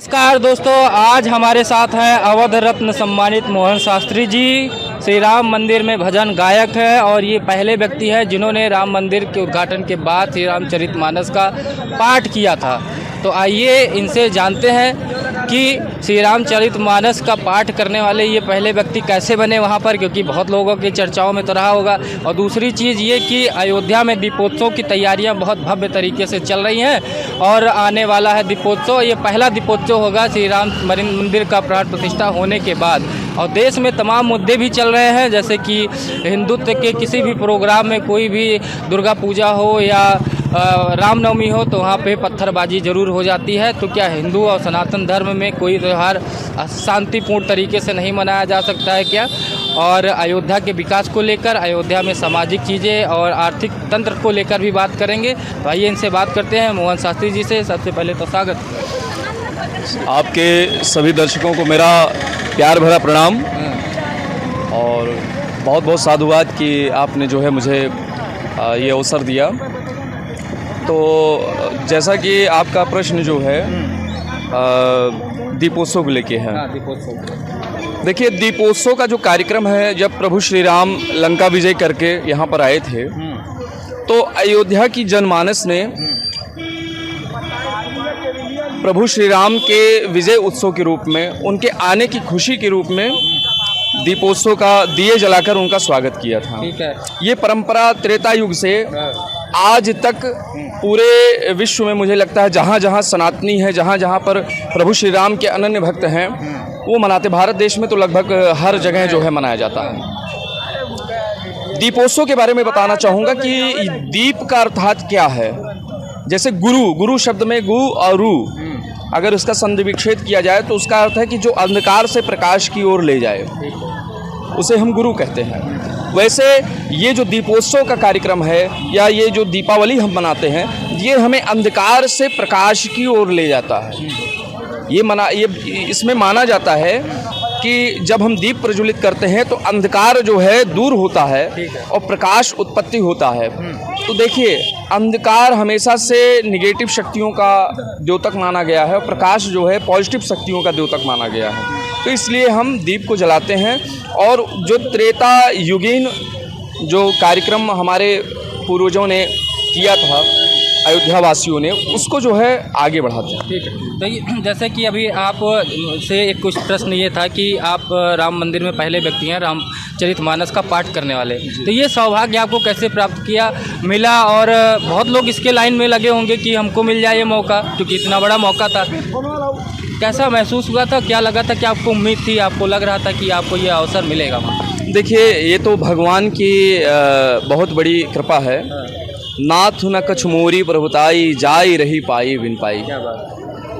नमस्कार दोस्तों, आज हमारे साथ हैं अवध रत्न सम्मानित मोहन शास्त्री जी। श्री राम मंदिर में भजन गायक है और ये पहले व्यक्ति है जिन्होंने राम मंदिर के उद्घाटन के बाद श्री रामचरितमानस का पाठ किया था। तो आइए इनसे जानते हैं कि श्री रामचरितमानस का पाठ करने वाले ये पहले व्यक्ति कैसे बने वहाँ पर, क्योंकि बहुत लोगों की चर्चाओं में तो रहा होगा। और दूसरी चीज़ ये कि अयोध्या में दीपोत्सव की तैयारियां बहुत भव्य तरीके से चल रही हैं और आने वाला है दीपोत्सव। ये पहला दीपोत्सव होगा श्री राम मंदिर का प्राण प्रतिष्ठा होने के बाद। और देश में तमाम मुद्दे भी चल रहे हैं, जैसे कि हिंदुत्व के किसी भी प्रोग्राम में, कोई भी दुर्गा पूजा हो या रामनवमी हो, तो वहाँ पे पत्थरबाजी ज़रूर हो जाती है। तो क्या हिंदू और सनातन धर्म में कोई त्यौहार शांतिपूर्ण तरीके से नहीं मनाया जा सकता है क्या? और अयोध्या के विकास को लेकर, अयोध्या में सामाजिक चीज़ें और आर्थिक तंत्र को लेकर भी बात करेंगे। तो आइए इनसे बात करते हैं मोहन शास्त्री जी से। सबसे पहले तो स्वागत। आपके सभी दर्शकों को मेरा प्यार भरा प्रणाम और बहुत बहुत साधुवाद कि आपने जो है मुझे ये अवसर दिया। तो जैसा कि आपका प्रश्न जो है दीपोत्सव को लेके है। देखिए, दीपोत्सव का जो कार्यक्रम है, जब प्रभु श्री राम लंका विजय करके यहाँ पर आए थे तो अयोध्या की जनमानस ने प्रभु श्री राम के विजय उत्सव के रूप में, उनके आने की खुशी के रूप में दीपोत्सव का दिए जलाकर उनका स्वागत किया था। ठीक है। ये परंपरा त्रेता युग से आज तक पूरे विश्व में, मुझे लगता है जहाँ जहाँ सनातनी है, जहाँ जहाँ पर प्रभु श्री राम के अनन्य भक्त हैं, वो मनाते। भारत देश में तो लगभग हर जगह जो है मनाया जाता है। दीपोत्सव के बारे में बताना चाहूँगा कि दीप का अर्थात क्या है। जैसे गुरु शब्द में गु और रू, अगर उसका संधि विच्छेद किया जाए तो उसका अर्थ है कि जो अंधकार से प्रकाश की ओर ले जाए, उसे हम गुरु कहते हैं। वैसे ये जो दीपोत्सव का कार्यक्रम है या ये जो दीपावली हम मनाते हैं, ये हमें अंधकार से प्रकाश की ओर ले जाता है। ये इसमें माना जाता है कि जब हम दीप प्रज्वलित करते हैं तो अंधकार जो है दूर होता है और प्रकाश उत्पत्ति होता है। तो देखिए, अंधकार हमेशा से निगेटिव शक्तियों का द्योतक माना गया है और प्रकाश जो है पॉजिटिव शक्तियों का द्योतक माना गया है। तो इसलिए हम दीप को जलाते हैं और जो त्रेता युगीन जो कार्यक्रम हमारे पूर्वजों ने किया था, अयोध्या वासियों ने, उसको जो है आगे बढ़ाते हैं। ठीक है। तो जैसे कि अभी आप से एक कुछ प्रश्न ये था कि आप राम मंदिर में पहले व्यक्ति हैं रामचरितमानस का पाठ करने वाले। तो ये सौभाग्य आपको कैसे प्राप्त मिला? और बहुत लोग इसके लाइन में लगे होंगे कि हमको मिल जाए ये मौका, क्योंकि इतना बड़ा मौका था। कैसा महसूस हुआ था? क्या लगा था? क्या आपको उम्मीद थी? आपको लग रहा था कि आपको ये अवसर मिलेगा? देखिए, ये तो भगवान की बहुत बड़ी कृपा है। नाथ न कछ मोरी प्रभुताई, जाई रही पाई बिन पाई।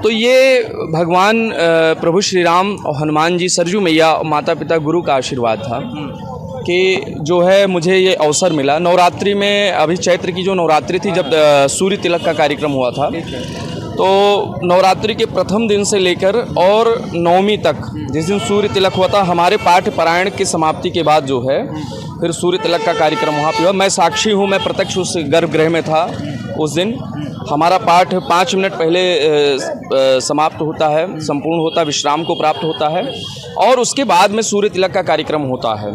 तो ये भगवान प्रभु श्री राम और हनुमान जी, सरजू मैया और माता पिता गुरु का आशीर्वाद था कि जो है मुझे ये अवसर मिला। नवरात्रि में, अभी चैत्र की जो नवरात्रि थी, जब सूर्य तिलक का कार्यक्रम हुआ था, तो नवरात्रि के प्रथम दिन से लेकर और नवमी तक, जिस दिन सूर्य तिलक हुआ था, हमारे पाठ पारायण की समाप्ति के बाद जो है फिर सूर्य तिलक का कार्यक्रम वहाँ पे हुआ। मैं साक्षी हूँ, मैं प्रत्यक्ष उस गर्भगृह में था उस दिन। हमारा पाठ 5 मिनट पहले समाप्त होता है, संपूर्ण होता है, विश्राम को प्राप्त होता है और उसके बाद में सूर्य तिलक का कार्यक्रम होता है।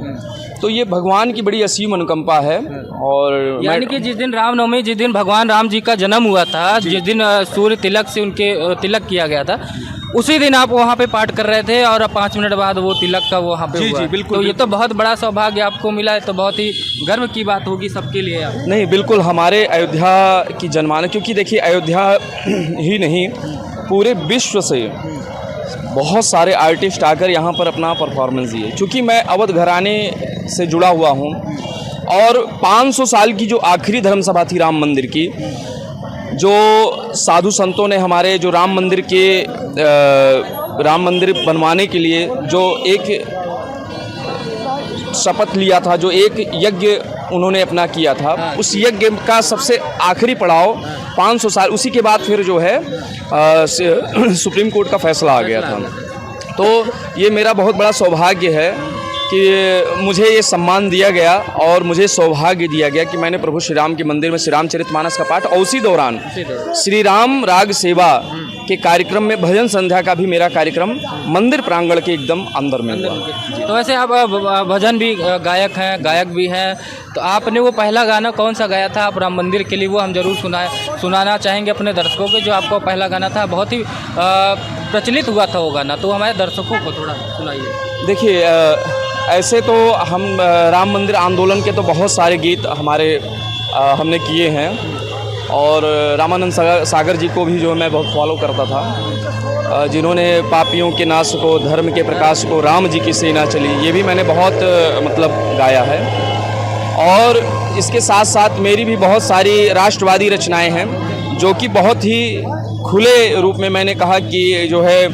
तो ये भगवान की बड़ी असीम अनुकंपा है। और यानी कि जिस दिन रामनवमी, जिस दिन भगवान राम जी का जन्म हुआ था, जिस दिन सूर्य तिलक से उनके तिलक किया गया था, उसी दिन आप वहाँ पे पाठ कर रहे थे और 5 मिनट बाद वो तिलक का वहाँ पे हुआ। जी, बिल्कुल। तो ये तो बहुत बड़ा सौभाग्य आपको मिला है, तो बहुत ही गर्व की बात होगी सबके लिए। नहीं, बिल्कुल, हमारे अयोध्या की जनमानस, क्योंकि देखिए अयोध्या ही नहीं, पूरे विश्व से बहुत सारे आर्टिस्ट आकर यहाँ पर अपना परफॉर्मेंस दिए। चूँकि मैं अवध घराने से जुड़ा हुआ हूँ और 500 साल की जो आखिरी धर्म सभा थी राम मंदिर की, जो साधु संतों ने हमारे जो राम मंदिर बनवाने के लिए जो एक शपथ लिया था, जो एक यज्ञ उन्होंने अपना किया था, उस यज्ञ का सबसे आखिरी पड़ाव 500 साल, उसी के बाद फिर जो है सुप्रीम कोर्ट का फैसला आ गया था। तो ये मेरा बहुत बड़ा सौभाग्य है कि मुझे ये सम्मान दिया गया और मुझे सौभाग्य दिया गया कि मैंने प्रभु श्री राम के मंदिर में श्री रामचरितमानस का पाठ और उसी दौरान श्री राम राग सेवा के कार्यक्रम में भजन संध्या का भी मेरा कार्यक्रम मंदिर प्रांगण के एकदम अंदर में हुआ। तो वैसे आप भजन भी गायक हैं, गायक भी हैं, तो आपने वो पहला गाना कौन सा गाया था आप राम मंदिर के लिए, वो हम जरूर सुनाना चाहेंगे अपने दर्शकों को। जो आपका पहला गाना था बहुत ही प्रचलित हुआ था वो गाना, तो हमारे दर्शकों को थोड़ा सुनाइए। देखिए ऐसे तो हम राम मंदिर आंदोलन के तो बहुत सारे गीत हमने किए हैं और रामानंद सागर जी को भी जो मैं बहुत फॉलो करता था, जिन्होंने पापियों के नाश को, धर्म के प्रकाश को, राम जी की सेना चली, ये भी मैंने बहुत गाया है। और इसके साथ साथ मेरी भी बहुत सारी राष्ट्रवादी रचनाएं हैं जो कि बहुत ही खुले रूप में मैंने कहा कि जो है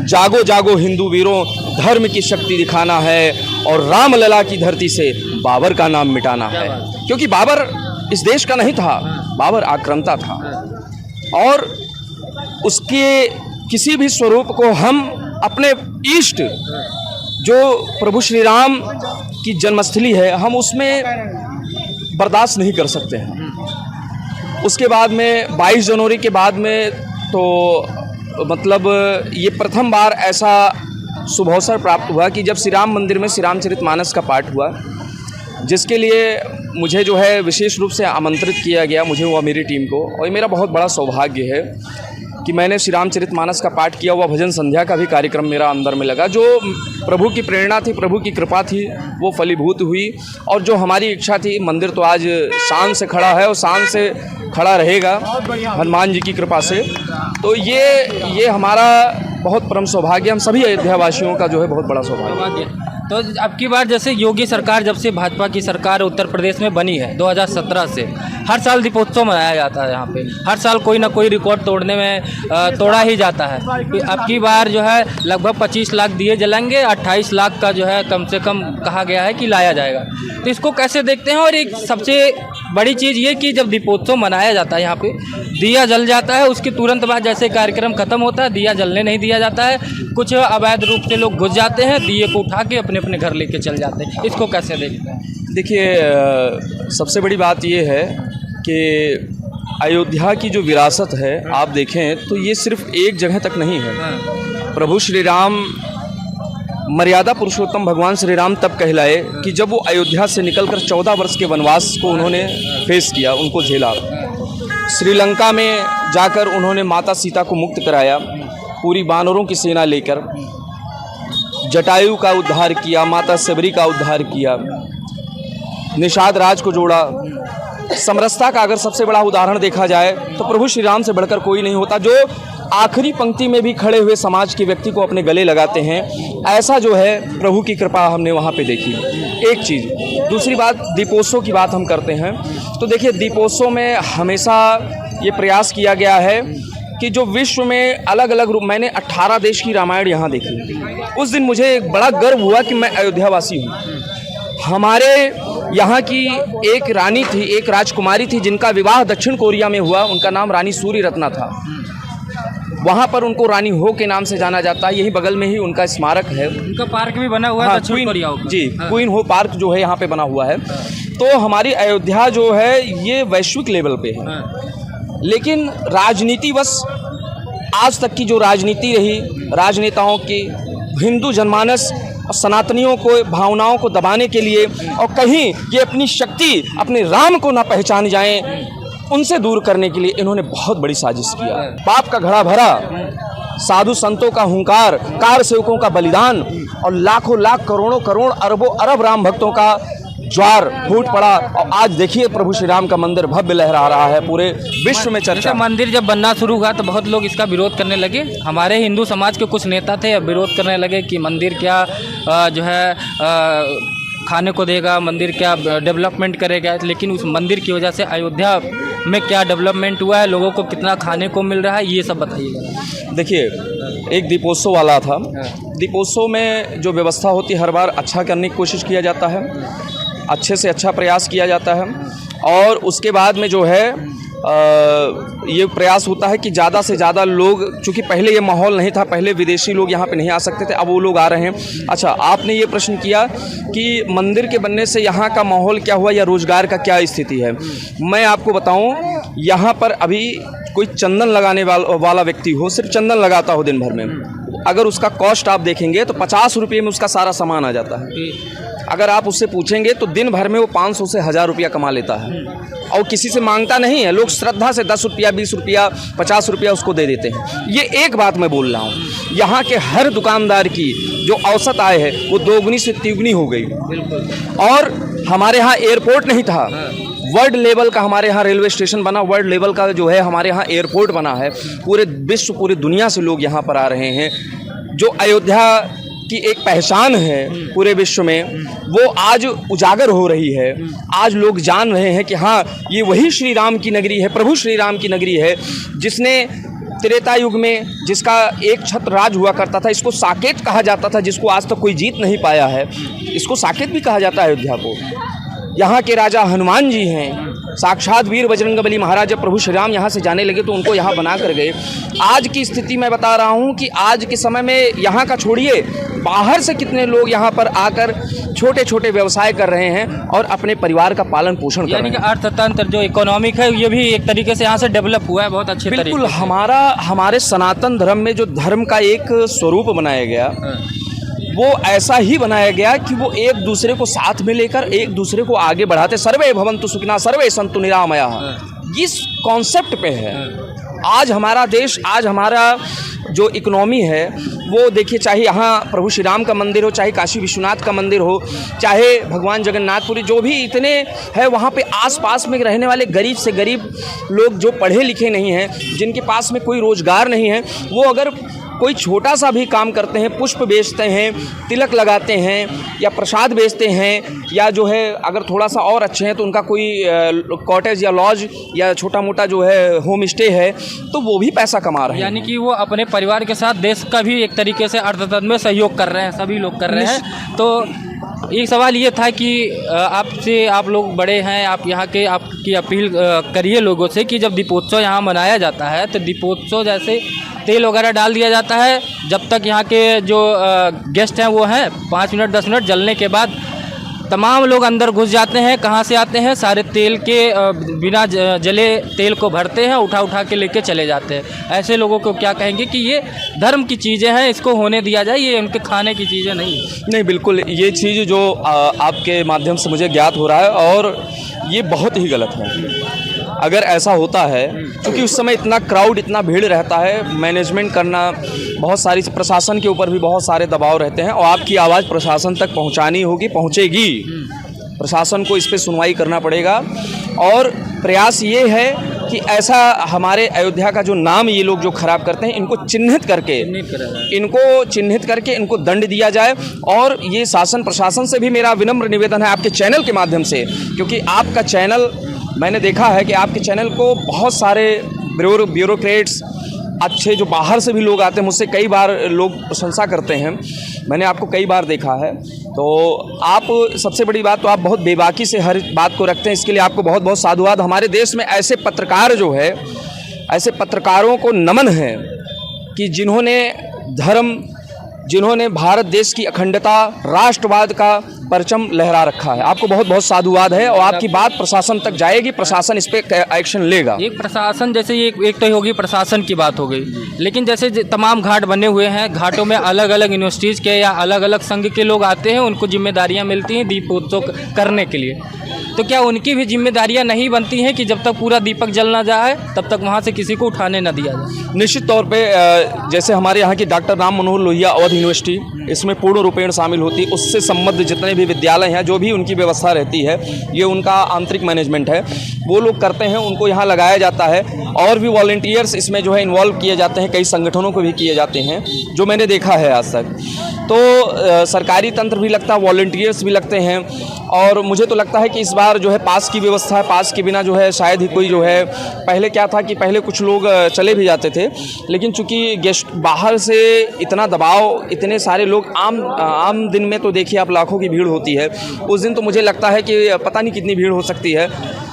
जागो जागो हिंदू वीरों, धर्म की शक्ति दिखाना है और राम लला की धरती से बाबर का नाम मिटाना है। क्योंकि बाबर इस देश का नहीं था, बाबर आक्रांता था और उसके किसी भी स्वरूप को हम अपने इष्ट जो प्रभु श्री राम की जन्मस्थली है, हम उसमें बर्दाश्त नहीं कर सकते हैं। उसके बाद में 22 जनवरी के बाद में तो ये प्रथम बार ऐसा शुभ अवसर प्राप्त हुआ कि जब श्री राम मंदिर में श्री रामचरितमानस का पाठ हुआ, जिसके लिए मुझे जो है विशेष रूप से आमंत्रित किया गया, मुझे हुआ मेरी टीम को, और ये मेरा बहुत बड़ा सौभाग्य है कि मैंने श्री रामचरितमानस का पाठ किया हुआ। भजन संध्या का भी कार्यक्रम मेरा अंदर में लगा। जो प्रभु की प्रेरणा थी, प्रभु की कृपा थी, वो फलीभूत हुई और जो हमारी इच्छा थी, मंदिर तो आज शान से खड़ा है और शान से खड़ा रहेगा हनुमान जी की कृपा से। तो ये हमारा बहुत परम सौभाग्य, हम सभी अयोध्यावासियों का जो है बहुत बड़ा सौभाग्य। तो अब की बार जैसे योगी सरकार, जब से भाजपा की सरकार उत्तर प्रदेश में बनी है 2017 से, हर साल दीपोत्सव मनाया जाता है यहाँ पे, हर साल कोई ना कोई रिकॉर्ड तोड़ने में तोड़ा ही जाता है। अब की बार जो है लगभग 25 लाख दिए जलाएंगे, 28 लाख का जो है कम से कम कहा गया है कि लाया जाएगा। तो इसको कैसे देखते हैं? और एक सबसे बड़ी चीज़ ये कि जब दीपोत्सव मनाया जाता है यहाँ पे, दिया जल जाता है, उसके तुरंत बाद जैसे कार्यक्रम खत्म होता है, दिया जलने नहीं दिया जाता है। कुछ अवैध रूप से लोग घुस जाते हैं, दिए को उठा के अपने अपने घर लेके चल जाते हैं। इसको कैसे देखते हैं? देखिए सबसे बड़ी बात ये है कि अयोध्या की जो विरासत है, आप देखें तो ये सिर्फ एक जगह तक नहीं है। प्रभु श्री राम, मर्यादा पुरुषोत्तम भगवान श्री राम तब कहलाए कि जब वो अयोध्या से निकलकर 14 वर्ष के वनवास को उन्होंने फेस किया, उनको झेला। श्रीलंका में जाकर उन्होंने माता सीता को मुक्त कराया, पूरी वानरों की सेना लेकर जटायु का उद्धार किया, माता सबरी का उद्धार किया, निषाद राज को जोड़ा। समरसता का अगर सबसे बड़ा उदाहरण देखा जाए तो प्रभु श्री राम से बढ़कर कोई नहीं होता, जो आखिरी पंक्ति में भी खड़े हुए समाज के व्यक्ति को अपने गले लगाते हैं। ऐसा जो है प्रभु की कृपा हमने वहाँ पे देखी। एक चीज़। दूसरी बात, दीपोत्सव की बात हम करते हैं तो देखिए दीपोत्सव में हमेशा ये प्रयास किया गया है कि जो विश्व में अलग अलग रूप, मैंने 18 देश की रामायण यहाँ देखी। उस दिन मुझे एक बड़ा गर्व हुआ कि मैं अयोध्यावासी हूँ। हमारे यहाँ की एक रानी थी, एक राजकुमारी थी जिनका विवाह दक्षिण कोरिया में हुआ, उनका नाम रानी सूर्य रत्ना था। वहाँ पर उनको रानी हो के नाम से जाना जाता है। यही बगल में ही उनका स्मारक है, उनका पार्क भी बना हुआ है दक्षिण कोरिया का। जी, क्वीन हो पार्क जो है यहाँ पे बना हुआ है। तो हमारी अयोध्या जो है ये वैश्विक लेवल पे है, लेकिन राजनीति बस आज तक की जो राजनीति रही, राजनेताओं की हिंदू जनमानस और सनातनियों को भावनाओं को दबाने के लिए, और कहीं ये अपनी शक्ति अपने राम को ना पहचान जाएं, उनसे दूर करने के लिए इन्होंने बहुत बड़ी साजिश किया। पाप का घड़ा भरा, साधु संतों का हुंकार, कार सेवकों का बलिदान और लाखों लाख करोड़ों करोड़ अरबों अरब राम भक्तों का ज्वार फूट पड़ा। और आज देखिए प्रभु श्री राम का मंदिर भव्य लहरा रहा है, पूरे विश्व में चर्चा। मंदिर जब बनना शुरू हुआ तो बहुत लोग इसका विरोध करने लगे। हमारे हिंदू समाज के कुछ नेता थे, विरोध करने लगे कि मंदिर क्या जो है खाने को देगा, मंदिर क्या डेवलपमेंट करेगा। लेकिन उस मंदिर की वजह से अयोध्या में क्या डेवलपमेंट हुआ है, लोगों को कितना खाने को मिल रहा है, ये सब बताइएगा। देखिए, एक दीपोत्सव वाला था। दीपोत्सव में जो व्यवस्था होती है हर बार अच्छा करने की कोशिश किया जाता है, अच्छे से अच्छा प्रयास किया जाता है। और उसके बाद में जो है ये प्रयास होता है कि ज़्यादा से ज़्यादा लोग, चूँकि पहले ये माहौल नहीं था, पहले विदेशी लोग यहाँ पे नहीं आ सकते थे, अब वो लोग आ रहे हैं। अच्छा, आपने ये प्रश्न किया कि मंदिर के बनने से यहाँ का माहौल क्या हुआ या रोज़गार का क्या स्थिति है। मैं आपको बताऊँ, यहाँ पर अभी कोई चंदन लगाने वाला व्यक्ति हो, सिर्फ चंदन लगाता हो दिन भर में, अगर उसका कॉस्ट आप देखेंगे तो 50 रुपये में उसका सारा सामान आ जाता है। अगर आप उससे पूछेंगे तो दिन भर में वो 500 से 1000 रुपया कमा लेता है और किसी से मांगता नहीं है। लोग श्रद्धा से 10 रुपया, 20 रुपया, 50 रुपया उसको दे देते हैं। ये एक बात मैं बोल रहा हूँ, यहाँ के हर दुकानदार की जो औसत आय है वो दोगुनी से तिगुनी हो गई। बिल्कुल। और हमारे यहाँ एयरपोर्ट नहीं था, वर्ल्ड लेवल का हमारे यहाँ रेलवे स्टेशन बना, वर्ल्ड लेवल का जो है हमारे यहाँ एयरपोर्ट बना है। पूरे विश्व, पूरी दुनिया से लोग यहाँ पर आ रहे हैं। जो अयोध्या की एक पहचान है पूरे विश्व में, वो आज उजागर हो रही है। आज लोग जान रहे हैं कि हाँ, ये वही श्री राम की नगरी है, प्रभु श्री राम की नगरी है, जिसने त्रेता युग में, जिसका एक छत्र राज हुआ करता था, इसको साकेत कहा जाता था, जिसको आज तक कोई जीत नहीं पाया है। इसको साकेत भी कहा जाता है अयोध्या को। यहाँ के राजा हनुमान जी हैं, साक्षात वीर बजरंगबली महाराज। जब प्रभु श्री राम यहाँ से जाने लगे तो उनको यहाँ बना कर गए। आज की स्थिति मैं बता रहा हूँ कि आज के समय में यहाँ का छोड़िए, बाहर से कितने लोग यहाँ पर आकर छोटे छोटे व्यवसाय कर रहे हैं और अपने परिवार का पालन पोषण कर रहे हैं। यानी कि अर्थतंत्र जो इकोनॉमिक है ये भी एक तरीके से यहाँ से डेवलप हुआ है बहुत अच्छे तरीके से। बिल्कुल। हमारे सनातन धर्म में जो धर्म का एक स्वरूप बनाया गया, वो ऐसा ही बनाया गया कि वो एक दूसरे को साथ में लेकर एक दूसरे को आगे बढ़ाते। सर्वे भवन्तु सुखिनः सर्वे सन्तु निरामयाः, इस कॉन्सेप्ट पे है आज हमारा देश। आज हमारा जो इकोनॉमी है वो देखिए, चाहे यहाँ प्रभु श्री राम का मंदिर हो, चाहे काशी विश्वनाथ का मंदिर हो, चाहे भगवान जगन्नाथपुरी, जो भी इतने हैं वहाँ पे आसपास में रहने वाले गरीब से गरीब लोग जो पढ़े लिखे नहीं हैं, जिनके पास में कोई रोज़गार नहीं है, वो अगर कोई छोटा सा भी काम करते हैं, पुष्प बेचते हैं, तिलक लगाते हैं या प्रसाद बेचते हैं, या जो है अगर थोड़ा सा और अच्छे हैं तो उनका कोई कॉटेज या लॉज या छोटा मोटा जो है होम स्टे है, तो वो भी पैसा कमा रहे हैं। यानी कि वो अपने परिवार के साथ देश का भी एक तरीके से अर्थतंत्र में सहयोग कर रहे हैं, सभी लोग कर रहे हैं। तो एक सवाल ये था कि आपसे, आप लोग बड़े हैं, आप यहाँ के, आपकी अपील करिए लोगों से कि जब दीपोत्सव यहाँ मनाया जाता है तो दीपोत्सव जैसे तेल वगैरह डाल दिया जाता है, जब तक यहाँ के जो गेस्ट हैं वो हैं 5 मिनट 10 मिनट जलने के बाद तमाम लोग अंदर घुस जाते हैं। कहाँ से आते हैं? सारे तेल के बिना जले तेल को भरते हैं, उठा उठा के लेके चले जाते हैं। ऐसे लोगों को क्या कहेंगे कि ये धर्म की चीज़ें हैं, इसको होने दिया जाए, ये उनके खाने की चीज़ें नहीं। बिल्कुल, ये चीज़ जो आपके माध्यम से मुझे ज्ञात हो रहा है और ये बहुत ही गलत है। अगर ऐसा होता है, क्योंकि उस समय इतना क्राउड, इतना भीड़ रहता है, मैनेजमेंट करना, बहुत सारी प्रशासन के ऊपर भी बहुत सारे दबाव रहते हैं और आपकी आवाज़ प्रशासन तक पहुंचानी होगी, पहुंचेगी। प्रशासन को इस पे सुनवाई करना पड़ेगा और प्रयास ये है कि ऐसा हमारे अयोध्या का जो नाम ये लोग जो खराब करते हैं, इनको चिन्हित करके इनको दंड दिया जाए। और ये शासन प्रशासन से भी मेरा विनम्र निवेदन है आपके चैनल के माध्यम से, क्योंकि आपका चैनल, मैंने देखा है कि आपके चैनल को बहुत सारे ब्यूरोक्रेट्स, अच्छे जो बाहर से भी लोग आते हैं, मुझसे कई बार लोग प्रशंसा करते हैं, मैंने आपको कई बार देखा है। तो आप, सबसे बड़ी बात तो आप बहुत बेबाकी से हर बात को रखते हैं, इसके लिए आपको बहुत बहुत साधुवाद। हमारे देश में ऐसे पत्रकार जो है, ऐसे पत्रकारों को नमन है कि जिन्होंने भारत देश की अखंडता, राष्ट्रवाद का परचम लहरा रखा है। आपको बहुत बहुत साधुवाद है और आपकी बात प्रशासन तक जाएगी, प्रशासन इस पे एक्शन लेगा। एक प्रशासन, जैसे ये एक तो होगी प्रशासन की बात हो गई, लेकिन जैसे तमाम घाट बने हुए हैं, घाटों में अलग अलग यूनिवर्सिटीज़ के या अलग अलग संघ के लोग आते हैं, उनको जिम्मेदारियां मिलती हैं दीपोत्सव करने के लिए। तो क्या उनकी भी जिम्मेदारियां नहीं बनती हैं कि जब तक पूरा दीपक जल ना जाए तब तक वहाँ से किसी को उठाने न दिया जाए? निश्चित तौर पे जैसे हमारे यहाँ की डॉक्टर राम मनोहर लोहिया अवध यूनिवर्सिटी इसमें पूर्ण रूपेण शामिल होती है, उससे संबद्ध जितने भी विद्यालय हैं, जो भी उनकी व्यवस्था रहती है, ये उनका आंतरिक मैनेजमेंट है, वो लोग करते हैं, उनको यहाँ लगाया जाता है। और भी वॉलंटियर्स इसमें जो है इन्वॉल्व किए जाते हैं, कई संगठनों को भी किए जाते हैं, जो मैंने देखा है आज तक। तो सरकारी तंत्र भी लगता है, वॉलंटियर्स भी लगते हैं। और मुझे तो लगता है कि इस बार जो है पास की व्यवस्था है, पास के बिना जो है शायद ही कोई जो है, पहले क्या था कि पहले कुछ लोग चले भी जाते थे, लेकिन चूंकि गेस्ट बाहर से इतना दबाव, इतने सारे लोग, आम दिन में तो देखिए आप लाखों की भीड़ होती है, उस दिन तो मुझे लगता है कि पता नहीं कितनी भीड़ हो सकती है।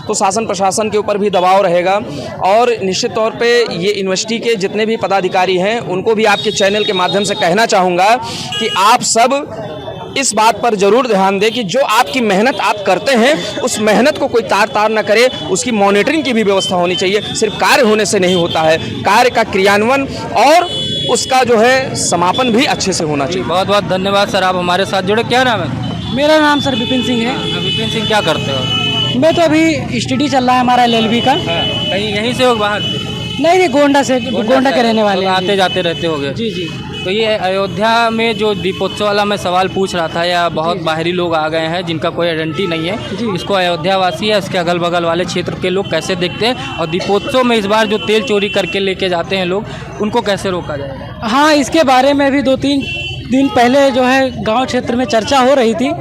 तो शासन प्रशासन के ऊपर भी दबाव रहेगा। और निश्चित तौर पे ये यूनिवर्सिटी के जितने भी पदाधिकारी हैं उनको भी आपके चैनल के माध्यम से कहना चाहूँगा कि आप सब इस बात पर जरूर ध्यान दें कि जो आपकी मेहनत आप करते हैं उस मेहनत को कोई तार ना करे, उसकी मॉनिटरिंग की भी व्यवस्था होनी चाहिए। सिर्फ कार्य होने से नहीं होता है, कार्य का क्रियान्वयन और उसका जो है समापन भी अच्छे से होना चाहिए। बहुत बहुत धन्यवाद सर, आप हमारे साथ जुड़े। क्या नाम है? मेरा नाम सर विपिन सिंह है। विपिन सिंह, क्या करते हो? मैं तो अभी स्टडी चल रहा है हमारा LLB का। कहीं यहीं से हो बाहर से? नहीं, गोंडा से, गोंडा के रहने वाले तो हैं। आते जाते रहते होगे। जी जी। तो ये अयोध्या में जो दीपोत्सव वाला मैं सवाल पूछ रहा था, या बहुत बाहरी लोग आ गए हैं जिनका कोई आइडेंटिटी नहीं है, इसको अयोध्यावासी या इसके अगल बगल वाले क्षेत्र के लोग कैसे देखते हैं, और दीपोत्सव में इस बार जो तेल चोरी करके लेके जाते हैं लोग, उनको कैसे रोका जाएगा? हाँ, इसके बारे में भी 2-3 दिन पहले जो है गांव क्षेत्र में चर्चा हो रही थी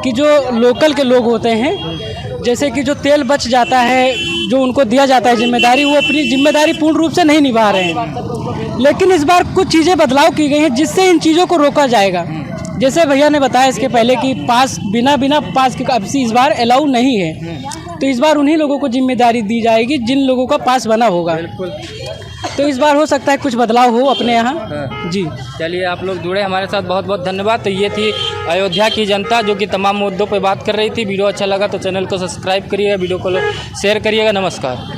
कि जो लोकल के लोग होते हैं, जैसे कि जो तेल बच जाता है, जो उनको दिया जाता है जिम्मेदारी, वो अपनी जिम्मेदारी पूर्ण रूप से नहीं निभा रहे हैं। लेकिन इस बार कुछ चीज़ें बदलाव की गई हैं जिससे इन चीज़ों को रोका जाएगा। जैसे भैया ने बताया इसके पहले कि पास बिना पास के काफी इस बार अलाउ नहीं है, तो इस बार उन्हीं लोगों को जिम्मेदारी दी जाएगी जिन लोगों का पास बना होगा। तो इस बार हो सकता है कुछ बदलाव हो अपने यहाँ। जी चलिए, आप लोग जुड़े हमारे साथ, बहुत बहुत धन्यवाद। तो ये थी अयोध्या की जनता जो कि तमाम मुद्दों पर बात कर रही थी। वीडियो अच्छा लगा तो चैनल को सब्सक्राइब करिएगा, वीडियो को शेयर करिएगा। नमस्कार।